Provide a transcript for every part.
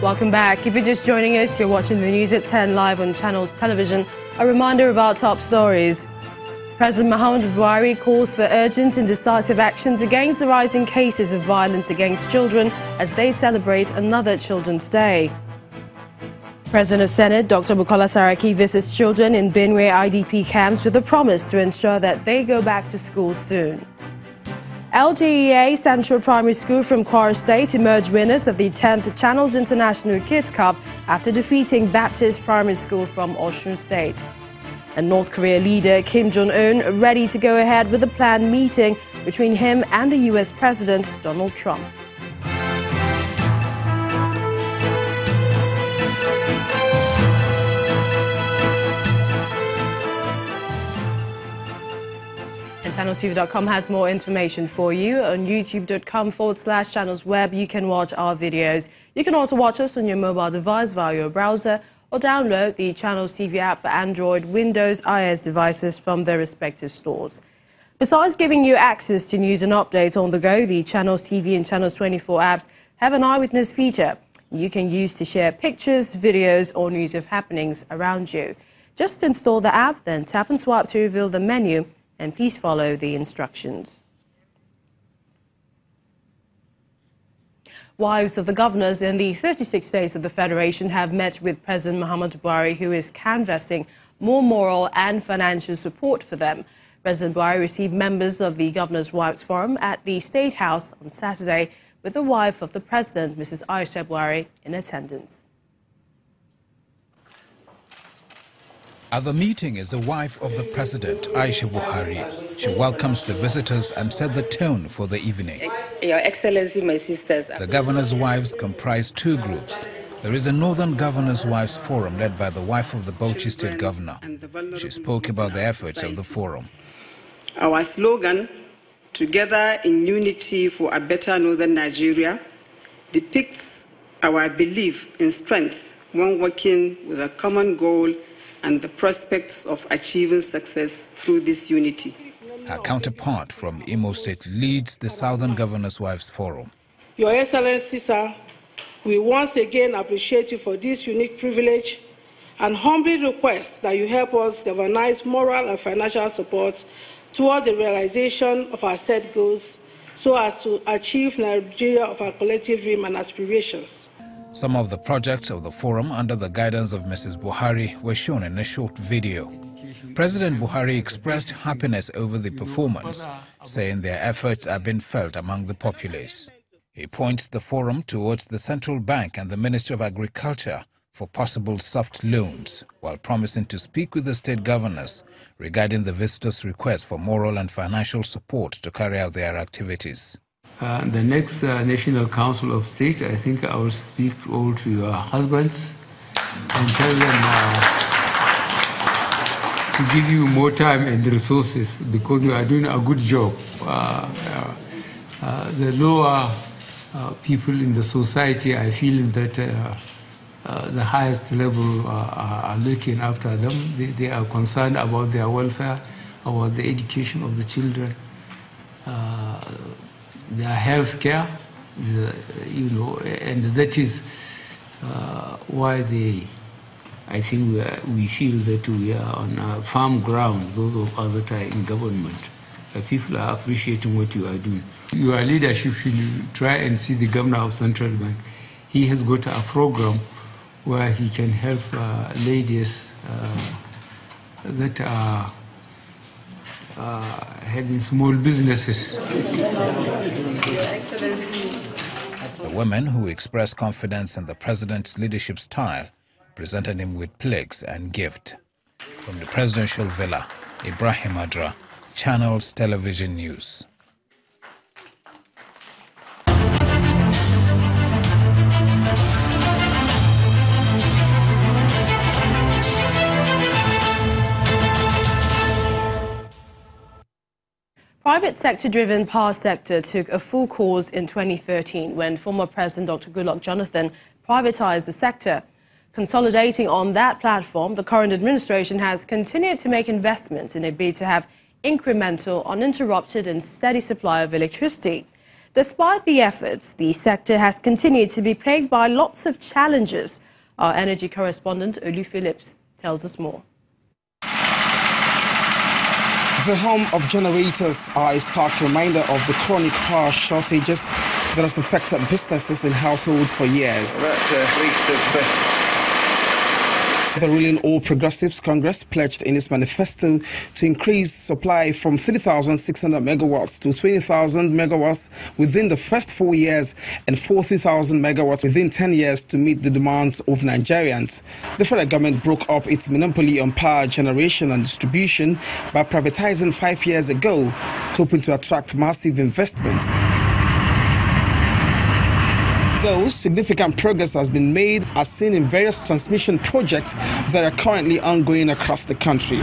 Welcome back. If you're just joining us, you're watching the news at 10 live on Channels Television. A reminder of our top stories. President Muhammadu Buhari calls for urgent and decisive actions against the rising cases of violence against children as they celebrate another Children's Day. President of Senate Dr. Bukola Saraki visits children in Benue IDP camps with a promise to ensure that they go back to school soon. LGEA Central Primary School from Kwara State emerged winners of the 10th Channels International Kids Cup after defeating Baptist Primary School from Osun State. And North Korea leader Kim Jong-un ready to go ahead with a planned meeting between him and the US President Donald Trump. And ChannelsTV.com has more information for you. On youtube.com/channelsweb, you can watch our videos. You can also watch us on your mobile device via your browser or download the Channels TV app for Android, Windows, iOS devices from their respective stores. Besides giving you access to news and updates on the go, the Channels TV and Channels 24 apps have an eyewitness feature you can use to share pictures, videos or news of happenings around you. Just install the app, then tap and swipe to reveal the menu, and please follow the instructions. Wives of the governors in the 36 states of the Federation have met with President Muhammadu Buhari, who is canvassing more moral and financial support for them. President Buhari received members of the Governors' Wives Forum at the State House on Saturday, with the wife of the President, Mrs. Aisha Buhari, in attendance. At the meeting is the wife of the President, Aisha Buhari. She welcomes the visitors and set the tone for the evening. Your Excellency, my sisters. The Governor's Wives comprise two groups. There is a Northern Governor's Wives Forum led by the wife of the Bauchi State Governor. She spoke about the efforts of the forum. Our slogan, Together in Unity for a Better Northern Nigeria, depicts our belief in strength when working with a common goal and the prospects of achieving success through this unity. Her counterpart from Imo State leads the Southern Governor's Wives Forum. Your Excellency, sir, we once again appreciate you for this unique privilege and humbly request that you help us galvanize moral and financial support towards the realization of our set goals so as to achieve Nigeria of our collective dream and aspirations. Some of the projects of the forum under the guidance of Mrs. Buhari were shown in a short video. President Buhari expressed happiness over the performance, saying their efforts have been felt among the populace. He points the forum towards the Central Bank and the Ministry of Agriculture for possible soft loans, while promising to speak with the state governors regarding the visitors' request for moral and financial support to carry out their activities. The next National Council of State, I think I will speak all to your husbands and tell them to give you more time and resources because you are doing a good job. The lower people in the society, I feel that the highest level are looking after them. They are concerned about their welfare, about the education of the children. Their health care, and that is why I think we feel that we are on firm ground, those of us that are in government. People are appreciating what you are doing. Your leadership should try and see the Governor of Central Bank. He has got a program where he can help ladies that are having small businesses. The women who expressed confidence in the president's leadership style presented him with plaques and gift. From the presidential villa, Ibrahim Adra, Channels Television News. Private sector-driven power sector took a full course in 2013 when former President Dr. Goodluck Jonathan privatized the sector. Consolidating on that platform, the current administration has continued to make investments in a bid to have incremental, uninterrupted and steady supply of electricity. Despite the efforts, the sector has continued to be plagued by lots of challenges. Our energy correspondent, Olu Phillips, tells us more. The hum of generators are a stark reminder of the chronic power shortages that has affected businesses and households for years. The ruling All Progressives Congress pledged in its manifesto to increase supply from 3,600 megawatts to 20,000 megawatts within the first 4 years and 40,000 megawatts within 10 years to meet the demands of Nigerians. The federal government broke up its monopoly on power generation and distribution by privatizing 5 years ago, hoping to attract massive investments. Though significant progress has been made, as seen in various transmission projects that are currently ongoing across the country.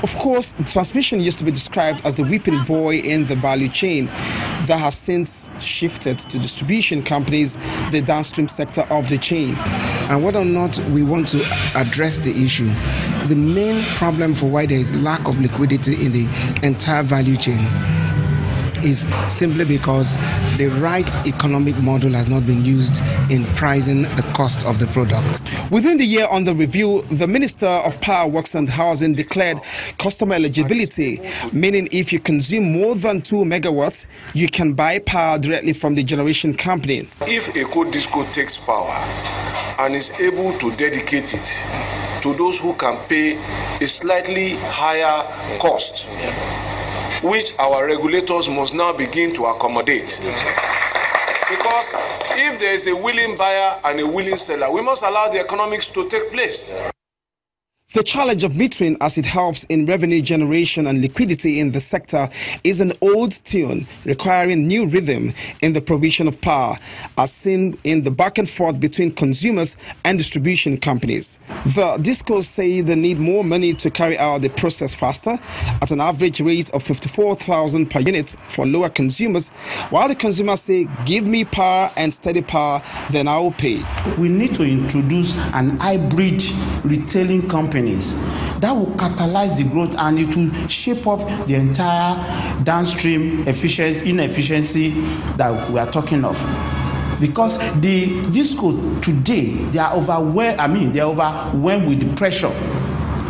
Of course, transmission used to be described as the whipping boy in the value chain. That has since shifted to distribution companies, the downstream sector of the chain. And whether or not we want to address the issue, the main problem for why there is lack of liquidity in the entire value chain is simply because the right economic model has not been used in pricing the cost of the product. Within the year under review, the Minister of Power, Works and Housing declared customer eligibility, meaning if you consume more than 2 megawatts, you can buy power directly from the generation company. If a co-disco takes power and is able to dedicate it to those who can pay a slightly higher cost, which our regulators must now begin to accommodate. Because if there is a willing buyer and a willing seller, we must allow the economics to take place. The challenge of metering, as it helps in revenue generation and liquidity in the sector, is an old tune requiring new rhythm in the provision of power, as seen in the back and forth between consumers and distribution companies. The discos say they need more money to carry out the process faster, at an average rate of 54,000 per unit for lower consumers, while the consumers say, give me power and steady power, then I will pay. We need to introduce an hybrid retailing company that will catalyze the growth, and it will shape up the entire downstream inefficiency that we are talking of. Because the disco today, they are overwhelmed with the pressure.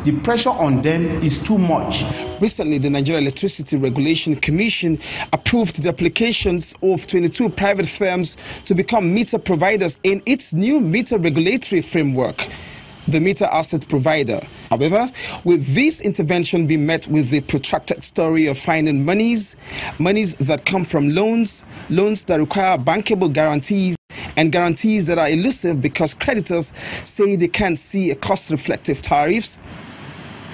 The pressure on them is too much. Recently, the Nigeria Electricity Regulation Commission approved the applications of 22 private firms to become meter providers in its new meter regulatory framework, the meter asset provider. However, will this intervention be met with the protracted story of finding monies that come from loans that require bankable guarantees, and guarantees that are elusive because creditors say they can't see a cost-reflective tariffs?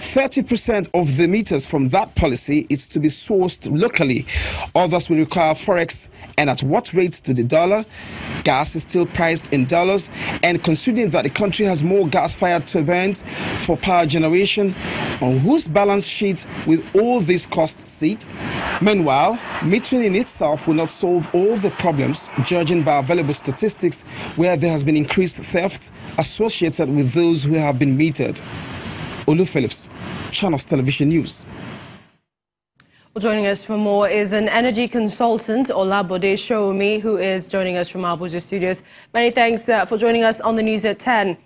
30% of the meters from that policy is to be sourced locally. Others will require forex, and at what rate to the dollar? Gas is still priced in dollars, and considering that the country has more gas-fired turbines for power generation, on whose balance sheet will all these costs sit? Meanwhile, metering in itself will not solve all the problems, judging by available statistics where there has been increased theft associated with those who have been metered. Olu Phillips, Channels Television News. Well, joining us for more is an energy consultant, Olabode Showomi, who is joining us from Abuja studios. Many thanks for joining us on the news at 10.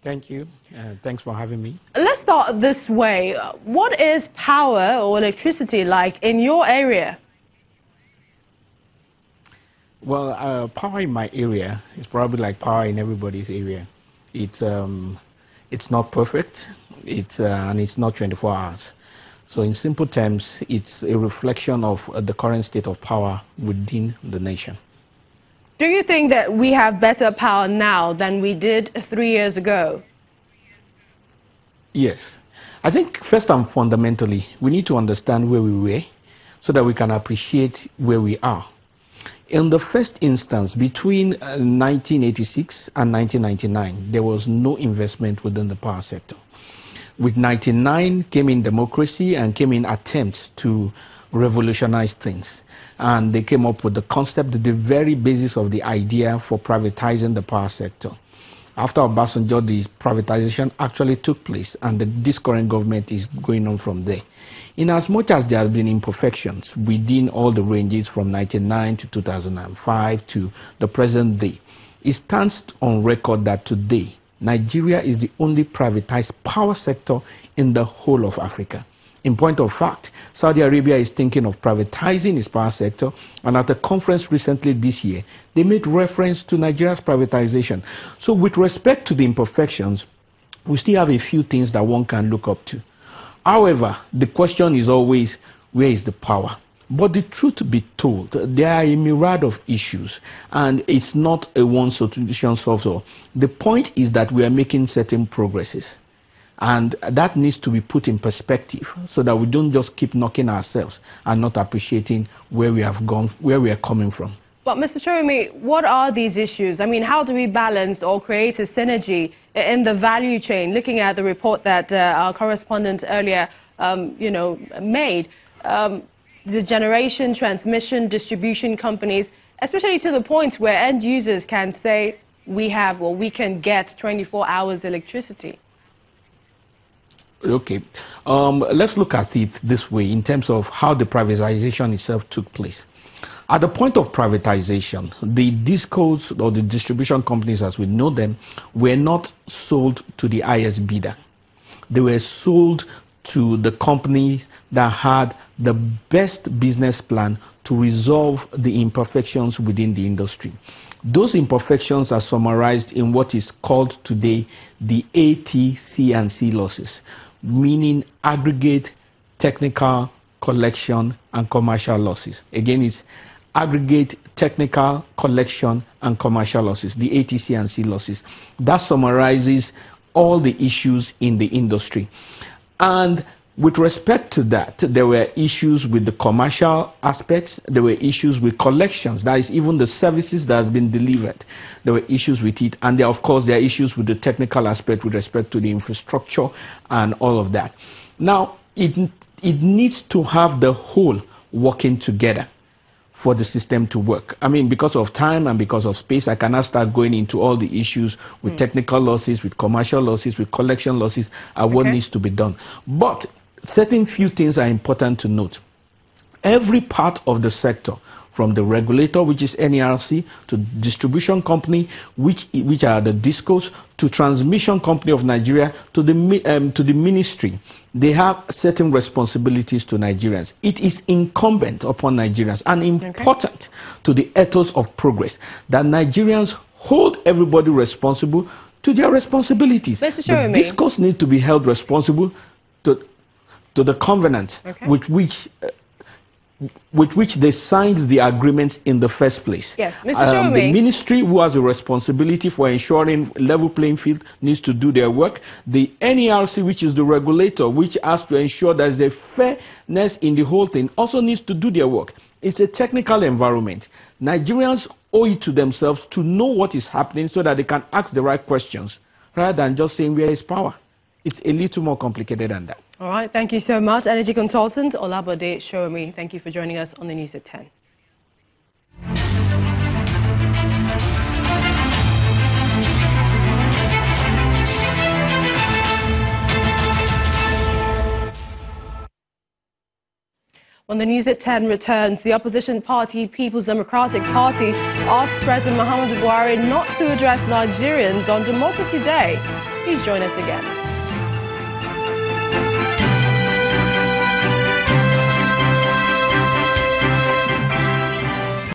Thank you. Thanks for having me. Let's start this way. What is power or electricity like in your area? Well, power in my area is probably like power in everybody's area. It's not perfect, and it's not 24 hours. So in simple terms, it's a reflection of the current state of power within the nation. Do you think that we have better power now than we did 3 years ago? Yes. I think first and fundamentally, we need to understand where we were so that we can appreciate where we are. In the first instance, between 1986 and 1999, there was no investment within the power sector. With 99 came in democracy and came in attempts to revolutionize things. And they came up with the concept, the very basis of the idea for privatizing the power sector. After Obasanjo, the privatization actually took place, and this current government is going on from there. In as much as there have been imperfections within all the ranges from 1999 to 2005 to the present day, it stands on record that today, Nigeria is the only privatized power sector in the whole of Africa. In point of fact, Saudi Arabia is thinking of privatizing its power sector, and at a conference recently this year, they made reference to Nigeria's privatization. So with respect to the imperfections, we still have a few things that one can look up to. However, the question is always, where is the power? But the truth be told, there are a myriad of issues, and it's not a one solution solves all. The point is that we are making certain progresses. And that needs to be put in perspective so that we don't just keep knocking ourselves and not appreciating where we have gone, where we are coming from. But Mr. Showemi, what are these issues? I mean, how do we balance or create a synergy in the value chain? Looking at the report that our correspondent earlier, made, the generation, transmission, distribution companies, especially to the point where end users can say we have or we can get 24 hours electricity. Okay, let's look at it this way in terms of how the privatization itself took place. At the point of privatization, the discos or the distribution companies as we know them were not sold to the highest bidder. They were sold to the company that had the best business plan to resolve the imperfections within the industry. Those imperfections are summarized in what is called today the AT-C&C losses, meaning aggregate, technical, collection, and commercial losses. Again, it's aggregate, technical, collection, and commercial losses, the AT-C&C losses. That summarizes all the issues in the industry. And with respect to that, there were issues with the commercial aspects, there were issues with collections, that is even the services that has been delivered. There were issues with it, and there, of course, there are issues with the technical aspect with respect to the infrastructure and all of that. Now, it needs to have the whole working together for the system to work. I mean, because of time and because of space, I cannot start going into all the issues with technical losses, with commercial losses, with collection losses, and what needs to be done. But certain few things are important to note. Every part of the sector, from the regulator, which is NERC, to distribution company, which are the DISCOs, to transmission company of Nigeria, to the ministry, they have certain responsibilities to Nigerians. It is incumbent upon Nigerians and important to the ethos of progress that Nigerians hold everybody responsible to their responsibilities. The DISCOs need to be held responsible to the covenant with which they signed the agreement in the first place. Yes, Mr. Showemi. The ministry, who has a responsibility for ensuring level playing field, needs to do their work. The NERC, which is the regulator, which has to ensure there's a fairness in the whole thing, also needs to do their work. It's a technical environment. Nigerians owe it to themselves to know what is happening so that they can ask the right questions, rather than just saying where is power. It's a little more complicated than that. All right, thank you so much. Energy consultant Olabode Showemi, thank you for joining us on the News at 10. When the News at 10 returns, the opposition party, People's Democratic Party, asked President Muhammadu Buhari not to address Nigerians on Democracy Day. Please join us again.